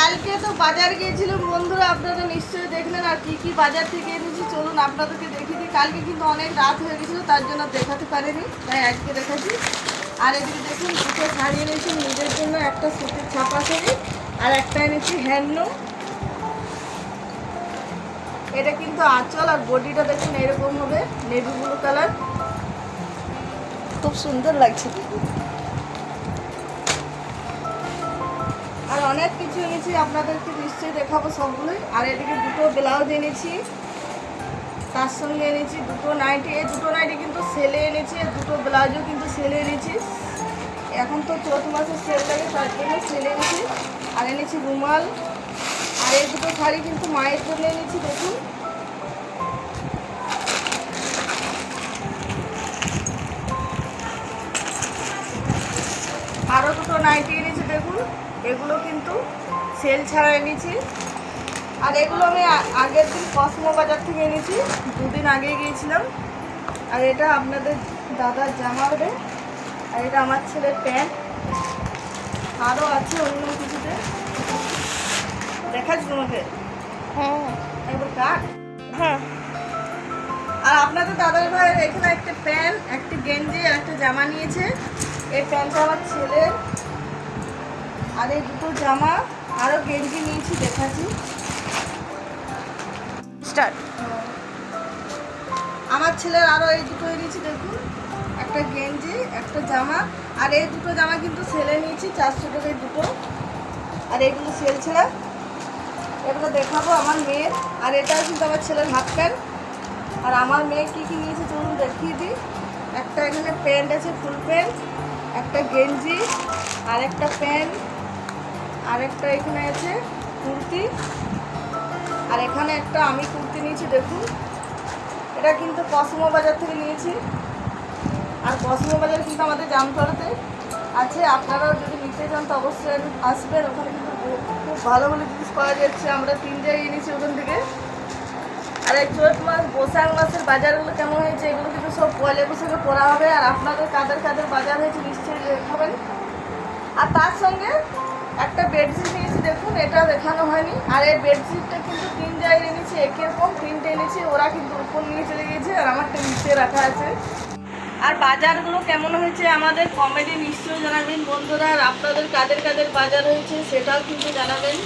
কালকে তো বাজার গিয়েছিলাম বন্ধুরা, আপনারা নিশ্চয়ই দেখলেন। আর কি কি বাজার থেকে এনেছি চলুন আপনাদেরকে দেখিয়ে দিই। কালকে কিন্তু অনেক রাত হয়ে গেছিলো, তার জন্য দেখাতে পারিনি, তাই আজকে দেখাচ্ছি। আর এদিকে দেখুন দুটো শাড়ি এনেছি নিজের জন্য, একটা সুতির ছাপা শাড়ি আর একটা এনেছি হ্যান্ডলুম। এটা কিন্তু আঁচল আর বডিটা দেখুন এরকম হবে, নেভি ব্লু কালার, খুব সুন্দর লাগছে দেখুন। আর অনেক কিছু এনেছি, আপনাদেরকে নিশ্চয়ই দেখাবো সবগুলোই। আর এদিকে দুটো ব্লাউজ এনেছি, তার সঙ্গে এনেছি দুটো নাইটি। এই দুটো নাইটি কিন্তু সেলে এনেছি, আর দুটো ব্লাউজও কিন্তু সেলে এনেছি। এখন তো চৈত্র মাসের সেল লাগে, তার জন্য সেলে এনেছি। আর এনেছি রুমাল। আর এই দুটো শাড়ি কিন্তু মায়ের জন্য এনেছি দেখুন। আরও দুটো নাইটি এনেছি দেখুন, এগুলো কিন্তু সেল ছাড়া এনেছি। আর এগুলো আমি আগের দিন কসমো বাজার থেকে এনেছি, দুদিন আগে গিয়েছিলাম। আর এটা আপনাদের দাদার জামা হবে, আর এটা আমার ছেলের প্যান্ট। আরও আছে অন্য কিছুতে, দেখাচ্ছি তোমাকে। হ্যাঁ একবার কাট। হ্যাঁ, আর আপনাদের দাদার ভাইয়ের এখানে একটা প্যান্ট, একটা গেঞ্জি আর একটা জামা নিয়েছে। এই প্যান্টটা আমার ছেলের, আর এই দুটো জামা আরও গেঞ্জি নিয়েছি, দেখাচ্ছি। স্টার্ট। আমার ছেলের আরও এই দুটো নিয়েছি দেখুন, একটা গেঞ্জি একটা জামা। আর এই দুটো জামা কিন্তু সেলে নিয়েছি 400 টাকায় দুটো, আর এইগুলো সেল ছাড়া। এবারে দেখাবো আমার মেয়ের। আর এটাও কিন্তু আমার ছেলের হাফ প্যান্ট। আর আমার মেয়ে কী কী নিয়েছে চলুন দেখিয়ে দিই। একটা এখানে প্যান্ট আছে, ফুল প্যান্ট, একটা গেঞ্জি আর একটা প্যান্ট, আর একটা এখানে আছে কুর্তি। আর এখানে একটা আমি কুর্তি নিয়েছি দেখুন, এটা কিন্তু কসমো বাজার থেকে নিয়েছি। আর কসমো বাজার কিন্তু আমাদের জামতলাতে আছে, আপনারাও যদি নিতে চান তো অবশ্যই আসবেন। ওখানে কিন্তু খুব ভালো ভালো জিনিস পাওয়া যাচ্ছে, আমরা 3 জায়গায় এনেছি ওখান থেকে। আর এই চৈত মাস বৈশাখ মাসের বাজারগুলো কেমন হয়েছে, এগুলো কিন্তু সব পয়লা বৈশাখে পড়া হবে। আর আপনাদের কাদের কাদের বাজার হয়েছে নিশ্চয়ই দেখাবেন। আর তার সঙ্গে একটা বেডশিট নিয়েছি দেখুন, এটা দেখানো হয়নি। আর এই বেডশিটটা কিন্তু 3 জায়গায় এনেছি, একরকম 3টে এনেছি। ওরা কিন্তু উপর নিয়ে চলে গিয়েছে আর আমারটা নিচে রাখা আছে। আর বাজারগুলো কেমন হয়েছে আমাদের কমেডি নিশ্চয়ই জানাবেন বন্ধুরা। আর আপনাদের কাদের কাদের বাজার হয়েছে সেটাও কিন্তু জানাবেন।